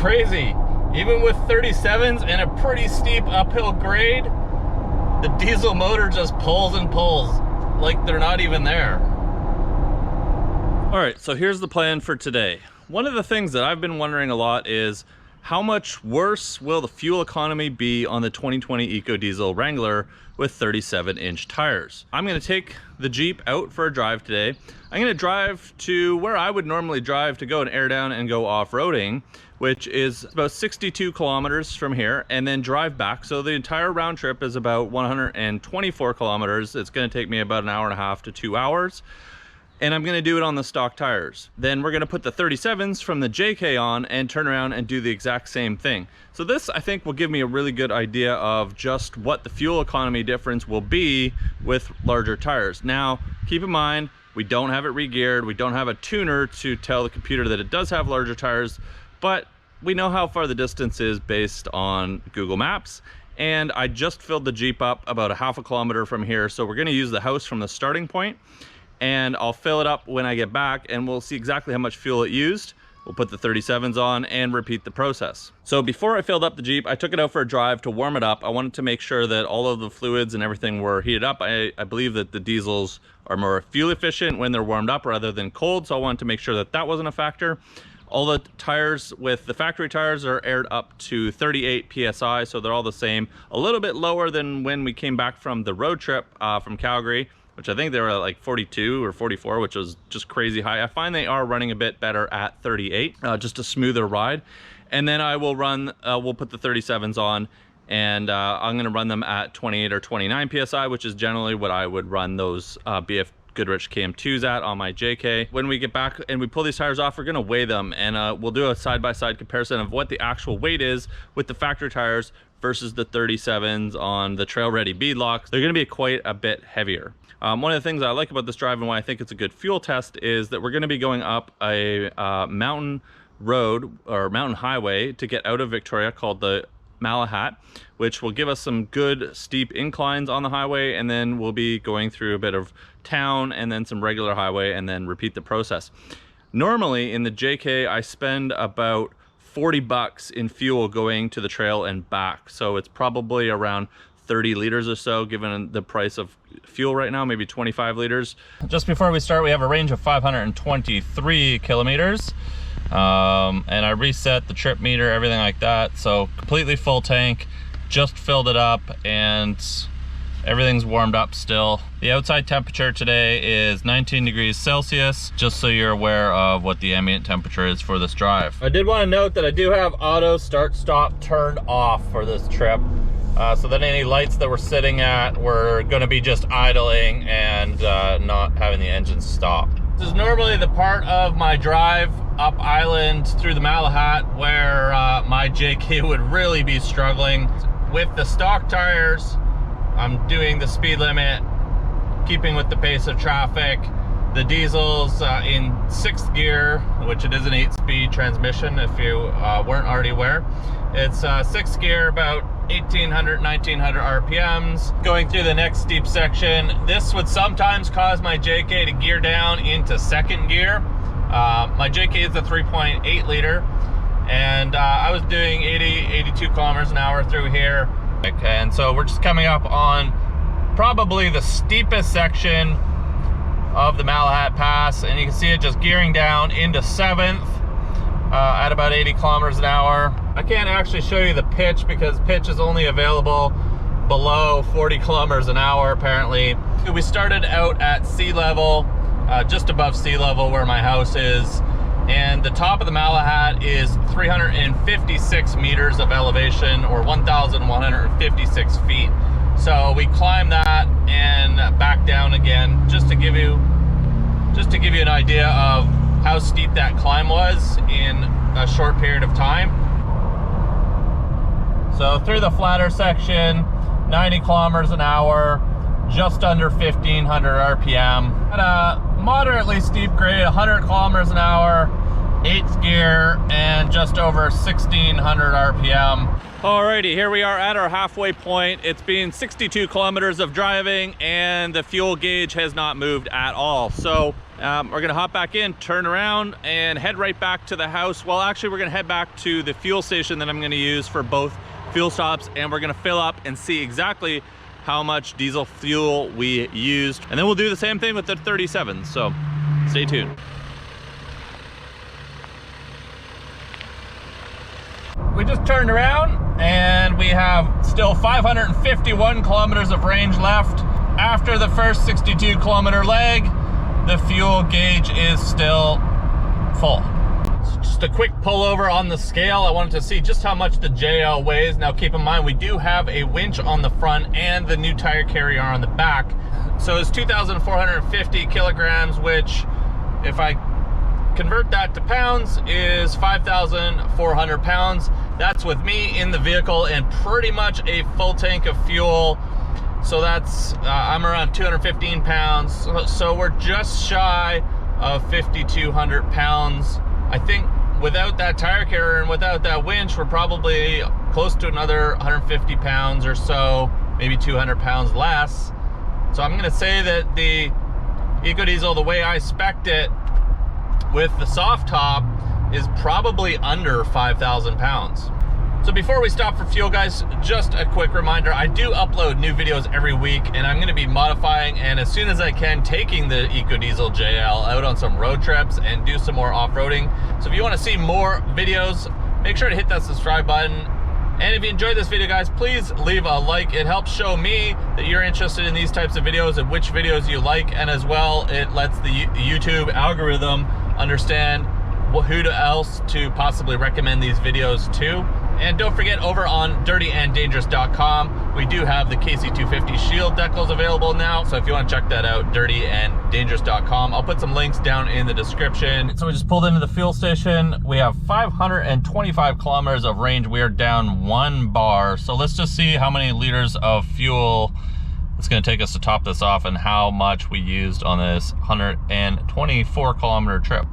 crazy. Even with 37s and a pretty steep uphill grade, the diesel motor just pulls and pulls like they're not even there. All right, so here's the plan for today. One of the things that I've been wondering a lot is how much worse will the fuel economy be on the 2020 EcoDiesel Wrangler with 37-inch tires? I'm gonna take the Jeep out for a drive today. I'm gonna drive to where I would normally drive to go and air down and go off-roading, which is about 62 kilometers from here, and then drive back. So the entire round trip is about 124 kilometers. It's gonna take me about an hour and a half to 2 hours. And I'm gonna do it on the stock tires. Then we're gonna put the 37s from the JK on and turn around and do the exact same thing. So this, I think, will give me a really good idea of just what the fuel economy difference will be with larger tires. Now, keep in mind, we don't have it re-geared. We don't have a tuner to tell the computer that it does have larger tires, but we know how far the distance is based on Google Maps. And I just filled the Jeep up about a half a kilometer from here. So we're gonna use the house from the starting point, and I'll fill it up when I get back, and we'll see exactly how much fuel it used. We'll put the 37s on and repeat the process. So before I filled up the Jeep, I took it out for a drive to warm it up. I wanted to make sure that all of the fluids and everything were heated up. I believe that the diesels are more fuel efficient when they're warmed up rather than cold, so I wanted to make sure that that wasn't a factor. All the tires with the factory tires are aired up to 38 PSI, so they're all the same. A little bit lower than when we came back from the road trip from Calgary, which I think they were at like 42 or 44, which was just crazy high. I find they are running a bit better at 38, just a smoother ride. And then I will run, we'll put the 37s on, and I'm gonna run them at 28 or 29 PSI, which is generally what I would run those BF Goodrich KM2s at on my JK. When we get back and we pull these tires off, we're gonna weigh them, and we'll do a side-by-side comparison of what the actual weight is with the factory tires versus the 37s on the trail ready beadlocks. They're gonna be quite a bit heavier. One of the things I like about this drive and why I think it's a good fuel test is that we're gonna be going up a mountain road or mountain highway to get out of Victoria called the Malahat, which will give us some good steep inclines on the highway, and then we'll be going through a bit of town and then some regular highway and then repeat the process. Normally in the JK, I spend about 40 bucks in fuel going to the trail and back. So it's probably around 30 liters or so, given the price of fuel right now, maybe 25 liters. Just before we start, we have a range of 523 kilometers. And I reset the trip meter, everything like that. So completely full tank, just filled it up, and everything's warmed up still. The outside temperature today is 19 degrees Celsius, just so you're aware of what the ambient temperature is for this drive. I did want to note that I do have auto start stop turned off for this trip. So that any lights that we're sitting at, we're gonna be just idling and not having the engine stop. This is normally the part of my drive up island through the Malahat where my JK would really be struggling. With the stock tires, I'm doing the speed limit, keeping with the pace of traffic. The diesel's in 6th gear, which it is an 8-speed transmission if you weren't already aware. It's 6th gear, about 1800, 1900 RPMs. Going through the next steep section, this would sometimes cause my JK to gear down into 2nd gear. My JK is a 3.8 liter, and I was doing 82 kilometers an hour through here. Okay, and so we're just coming up on probably the steepest section of the Malahat Pass, and you can see it just gearing down into 7th at about 80 kilometers an hour. I can't actually show you the pitch because pitch is only available below 40 kilometers an hour apparently. We started out at sea level, just above sea level where my house is, and the top of the Malahat is 356 meters of elevation, or 1,156 feet. So we climbed that and back down again, just to give you an idea of how steep that climb was in a short period of time. So through the flatter section, 90 kilometers an hour, just under 1500 RPM. At a moderately steep grade, 100 kilometers an hour, 8th gear, and just over 1600 RPM. Alrighty, here we are at our halfway point. It's been 62 kilometers of driving and the fuel gauge has not moved at all. So We're gonna hop back in, turn around, and head right back to the house. Well, actually, we're gonna head back to the fuel station that I'm gonna use for both fuel stops, and we're gonna fill up and see exactly how much diesel fuel we used. And then we'll do the same thing with the 37, so stay tuned. We just turned around and we have still 551 kilometers of range left. After the first 62 kilometer leg, the fuel gauge is still full. So just a quick pullover on the scale. I wanted to see just how much the JL weighs. Now keep in mind, we do have a winch on the front and the new tire carrier on the back. So it's 2,450 kilograms, which if I convert that to pounds is 5,400 pounds. That's with me in the vehicle and pretty much a full tank of fuel. So that's, I'm around 215 pounds. So we're just shy of 5,200 pounds. I think without that tire carrier and without that winch, we're probably close to another 150 pounds or so, maybe 200 pounds less. So I'm gonna say that the EcoDiesel, the way I spec'd it, with the soft top, is probably under 5,000 pounds. So before we stop for fuel, guys, just a quick reminder, I do upload new videos every week, and I'm gonna be modifying and as soon as I can taking the EcoDiesel JL out on some road trips and do some more off-roading. So if you wanna see more videos, make sure to hit that subscribe button. And if you enjoyed this video, guys, please leave a like. It helps show me that you're interested in these types of videos and which videos you like, and as well, it lets the YouTube algorithm understand who else to possibly recommend these videos to. And don't forget, over on dirtyanddangerous.com, we do have the KC250 Shield decals available now. So if you want to check that out, dirtyanddangerous.com. I'll put some links down in the description. So we just pulled into the fuel station. We have 525 kilometers of range. We are down 1 bar. So let's just see how many liters of fuel it's going to take us to top this off and how much we used on this 124 kilometer trip.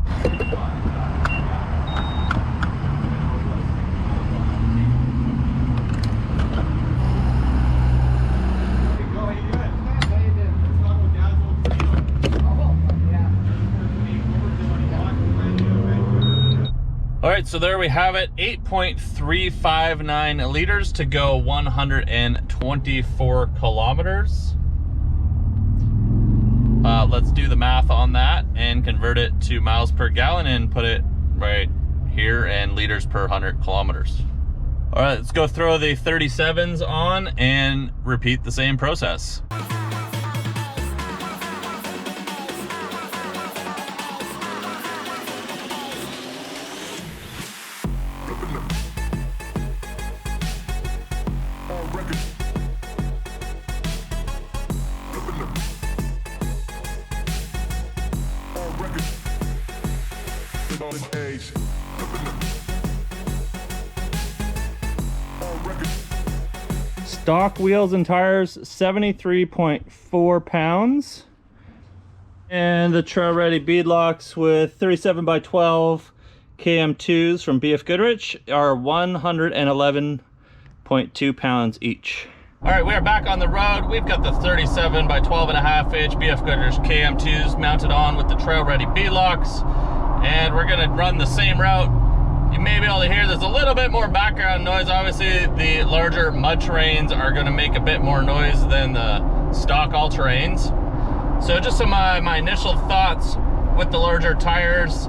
All right, so there we have it, 8.359 liters to go 124 kilometers. Let's do the math on that and convert it to miles per gallon and put it right here in liters per 100 kilometers. All right, let's go throw the 37s on and repeat the same process. Stock wheels and tires, 73.4 pounds. And the trail ready beadlocks with 37 by 12 KM2s from BF Goodrich are 111.2 pounds each. All right, we are back on the road. We've got the 37 by 12.5 inch BF Goodrich KM2s mounted on with the trail ready beadlocks. And we're gonna run the same route. You may be able to hear there's a little bit more background noise. Obviously, the larger mud terrains are gonna make a bit more noise than the stock all-terrains. So just some of my initial thoughts with the larger tires.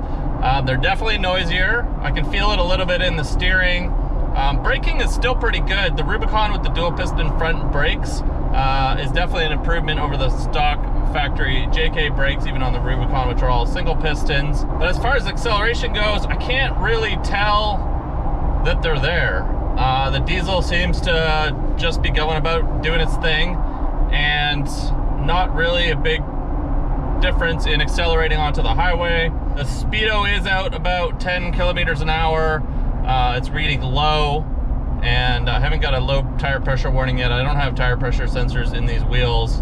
They're definitely noisier. I can feel it a little bit in the steering. Braking is still pretty good. The Rubicon with the dual piston front brakes is definitely an improvement over the stock factory JK brakes, even on the Rubicon, which are all single pistons. But as far as acceleration goes, I can't really tell that they're there. The diesel seems to just be going about doing its thing, and not really a big difference in accelerating onto the highway. The speedo is out about 10 kilometers an hour. It's reading low, and I haven't got a low tire pressure warning yet. I don't have tire pressure sensors in these wheels,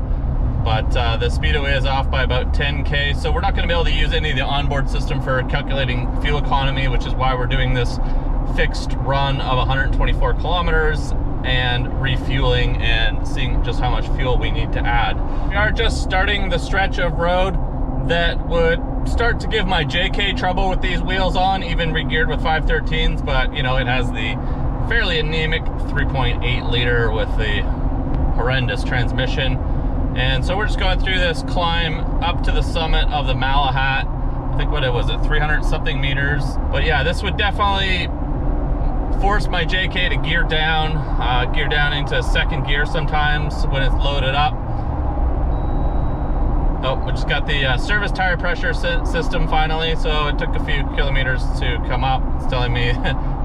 but the speedo is off by about 10K, so we're not going to be able to use any of the onboard system for calculating fuel economy, which is why we're doing this fixed run of 124 kilometers and refueling and seeing just how much fuel we need to add. We are just starting the stretch of road. that would start to give my JK trouble with these wheels on, even re-geared with 513s, but you know, it has the fairly anemic 3.8 liter with the horrendous transmission. And so we're just going through this climb up to the summit of the Malahat. I think what it was, 300 something meters. But yeah, this would definitely force my JK to gear down into second gear sometimes when it's loaded up. Oh, we just got the service tire pressure system finally, so it took a few kilometers to come up. It's telling me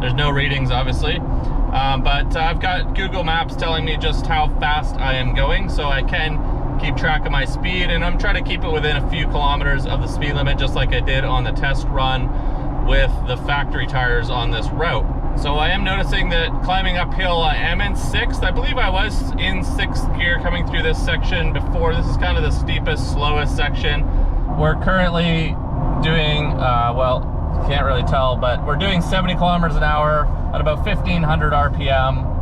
there's no readings, obviously. But I've got Google Maps telling me just how fast I am going, so I can keep track of my speed, and I'm trying to keep it within a few kilometers of the speed limit, just like I did on the test run with the factory tires on this route. So I am noticing that climbing uphill, I am in 6th. I believe I was in 6th gear coming through this section before. This is kind of the steepest, slowest section. We're currently doing, well, can't really tell, but we're doing 70 kilometers an hour at about 1500 RPM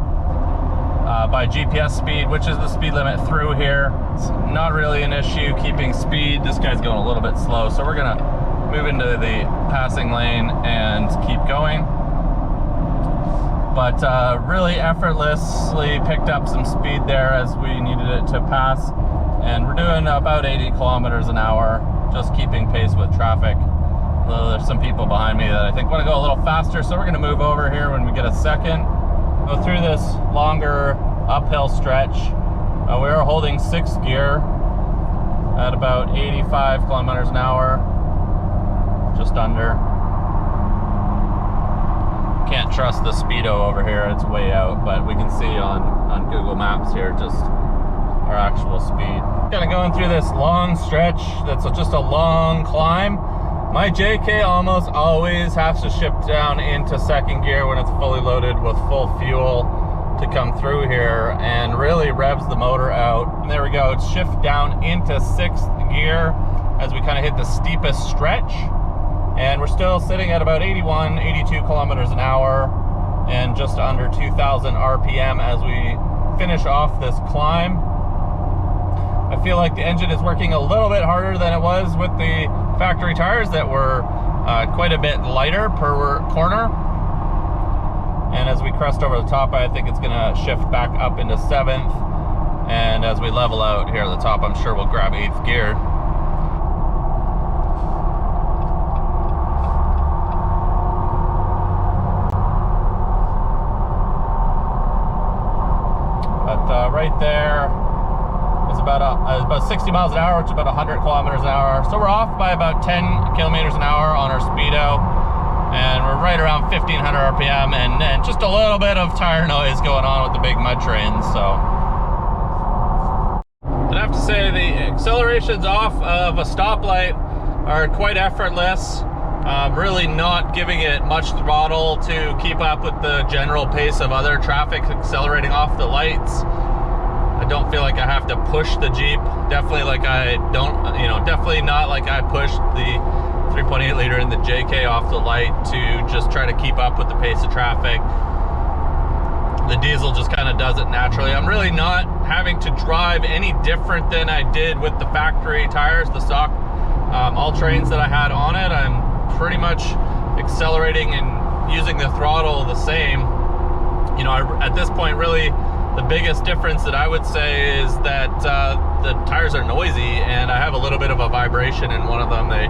by GPS speed, which is the speed limit through here. It's not really an issue keeping speed. This guy's going a little bit slow, so we're gonna move into the passing lane and keep going. But really effortlessly picked up some speed there as we needed it to pass. And we're doing about 80 kilometers an hour, just keeping pace with traffic. Although there's some people behind me that I think want to go a little faster, so we're gonna move over here when we get a second. Go through this longer uphill stretch. We are holding 6th gear at about 85 kilometers an hour, just under. Can't trust the speedo over here, it's way out, but we can see on Google Maps here just our actual speed. Kind of going through this long stretch that's just a long climb. My JK almost always has to shift down into second gear when it's fully loaded with full fuel to come through here, and really revs the motor out. And there we go, it's shift down into 6th gear as we kind of hit the steepest stretch. And we're still sitting at about 81, 82 kilometers an hour and just under 2000 RPM as we finish off this climb. I feel like the engine is working a little bit harder than it was with the factory tires that were quite a bit lighter per corner. And as we crest over the top, I think it's gonna shift back up into 7th. And as we level out here at the top, I'm sure we'll grab 8th gear. Right there is about 60 miles an hour, which is about 100 kilometers an hour. So we're off by about 10 kilometers an hour on our speedo, and we're right around 1500 RPM, and just a little bit of tire noise going on with the big mud trains. So I'd have to say the accelerations off of a stoplight are quite effortless. Really not giving it much throttle to keep up with the general pace of other traffic accelerating off the lights. I don't feel like I have to push the Jeep. Definitely definitely not like I pushed the 3.8 liter in the JK off the light to just try to keep up with the pace of traffic. The diesel just kind of does it naturally. I'm really not having to drive any different than I did with the factory tires, the stock all-terrains that I had on it. I'm pretty much accelerating and using the throttle the same. You know, at this point, really, the biggest difference that I would say is that the tires are noisy, and I have a little bit of a vibration in one of them. They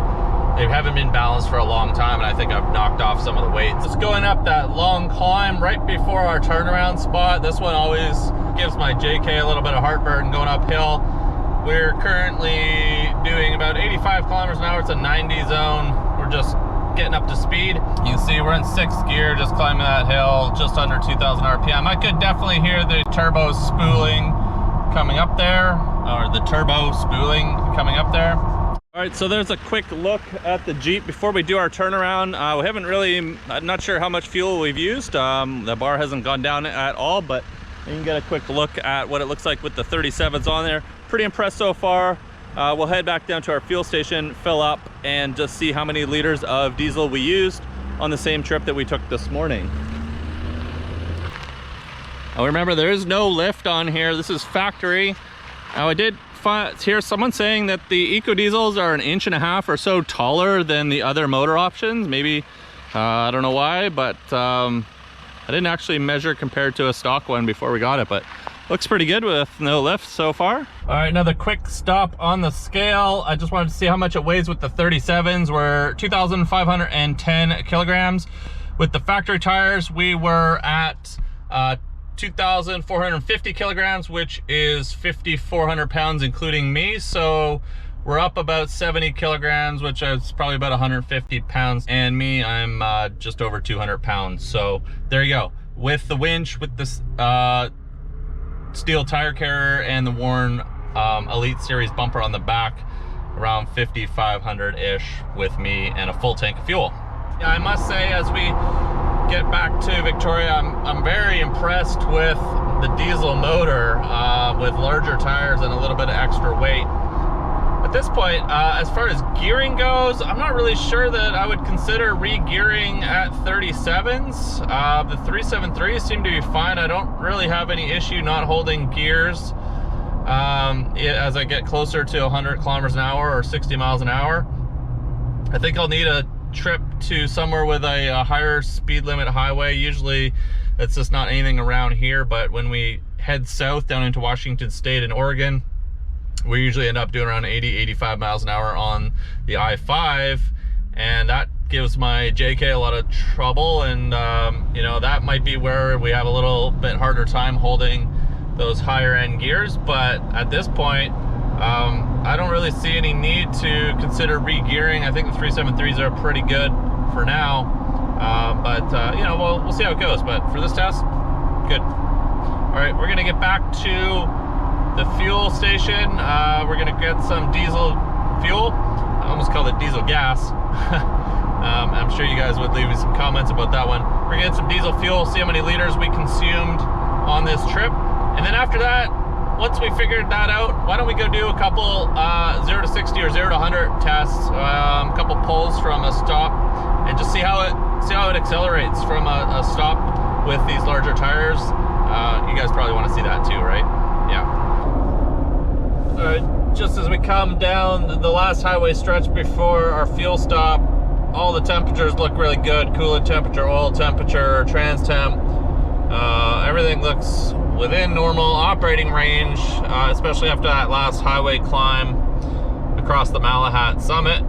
haven't been balanced for a long time, and I think I've knocked off some of the weights. Just going up that long climb right before our turnaround spot. This one always gives my JK a little bit of heartburn going uphill. We're currently doing about 85 kilometers an hour. It's a 90 zone. We're just getting up to speed. You can see we're in 6th gear, just climbing that hill, just under 2000 RPM. I could definitely hear the turbo spooling coming up there, or the turbo spooling coming up there. All right, so there's a quick look at the Jeep before we do our turnaround. We haven't really, I'm not sure how much fuel we've used. The bar hasn't gone down at all, but you can get a quick look at what it looks like with the 37s on there. Pretty impressed so far. We'll head back down to our fuel station, fill up, and just see how many liters of diesel we used on the same trip that we took this morning. Now remember, there is no lift on here. This is factory. Now I did hear someone saying that the EcoDiesels are 1.5 inches or so taller than the other motor options. Maybe, I don't know why, but I didn't actually measure compared to a stock one before we got it, but looks pretty good with no lift so far. All right, another quick stop on the scale. I just wanted to see how much it weighs with the 37s. We're 2,510 kilograms. With the factory tires, we were at 2,450 kilograms, which is 5,400 pounds, including me. So we're up about 70 kilograms, which is probably about 150 pounds. And me, I'm just over 200 pounds. So there you go. With the winch, with this steel tire carrier and the Warn Elite Series bumper on the back, around 5,500-ish with me and a full tank of fuel. Yeah, I must say, as we get back to Victoria, I'm very impressed with the diesel motor with larger tires and a little bit of extra weight. At this point, as far as gearing goes, I'm not really sure that I would consider re-gearing at 37s. The 373s seem to be fine. I don't really have any issue not holding gears as I get closer to 100 kilometers an hour or 60 miles an hour. I think I'll need a trip to somewhere with a higher speed limit highway. Usually it's just not anything around here, but when we head south down into Washington State and Oregon, we usually end up doing around 80-85 miles an hour on the I-5, and that gives my JK a lot of trouble. And you know, that might be where we have a little bit harder time holding those higher end gears. But at this point, I don't really see any need to consider re-gearing. I think the 373s are pretty good for now, but you know, we'll see how it goes. But for this test, good. All right, we're gonna get back to the fuel station. We're gonna get some diesel fuel. I almost called it diesel gas. I'm sure you guys would leave me some comments about that one. We're gonna get some diesel fuel, see how many liters we consumed on this trip, and then after that, once we figured that out, why don't we go do a couple 0 to 60 or 0 to 100 tests, a couple pulls from a stop, and just see how it accelerates from a stop with these larger tires. You guys probably want to see that too, right? Yeah. Just as we come down the last highway stretch before our fuel stop, all the temperatures look really good. Coolant temperature, oil temperature, trans temp, everything looks within normal operating range, especially after that last highway climb across the Malahat Summit,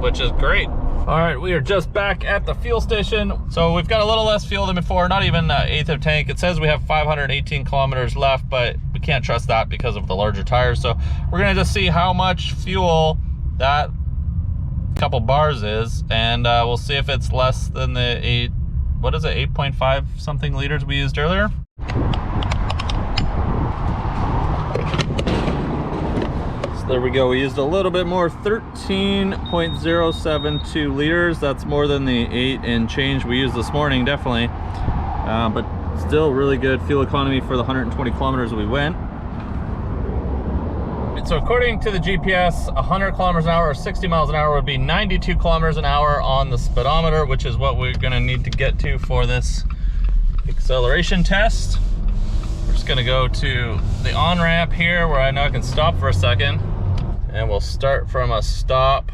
which is great. All right, we are just back at the fuel station. So we've got a little less fuel than before, not even an eighth of tank. It says we have 518 kilometers left, but we can't trust that because of the larger tires. So we're gonna just see how much fuel that couple bars is, and we'll see if it's less than the 8.5 something liters we used earlier. There we go, we used a little bit more, 13.072 liters. That's more than the 8 and change we used this morning, definitely. But still really good fuel economy for the 120 kilometers we went. So according to the GPS, 100 kilometers an hour or 60 miles an hour would be 92 kilometers an hour on the speedometer, which is what we're gonna need to get to for this acceleration test. We're just gonna go to the on-ramp here where I know I can stop for a second. And we'll start from a stop.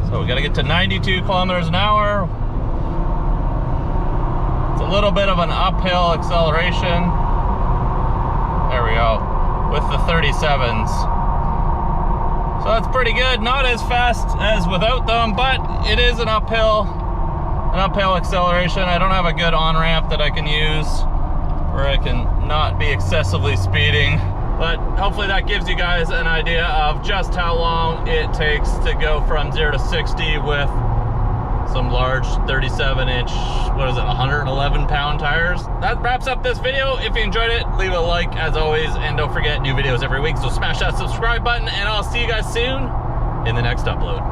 So we gotta get to 92 kilometers an hour. It's a little bit of an uphill acceleration. There we go, with the 37s. So that's pretty good. Not as fast as without them, but it is an uphill acceleration. I don't have a good on-ramp that I can use where I can not be excessively speeding, but hopefully that gives you guys an idea of just how long it takes to go from 0 to 60 with some large 37-inch, what is it, 111 pound tires. That wraps up this video. If you enjoyed it, leave a like as always, and don't forget, new videos every week, so smash that subscribe button, and I'll see you guys soon in the next upload.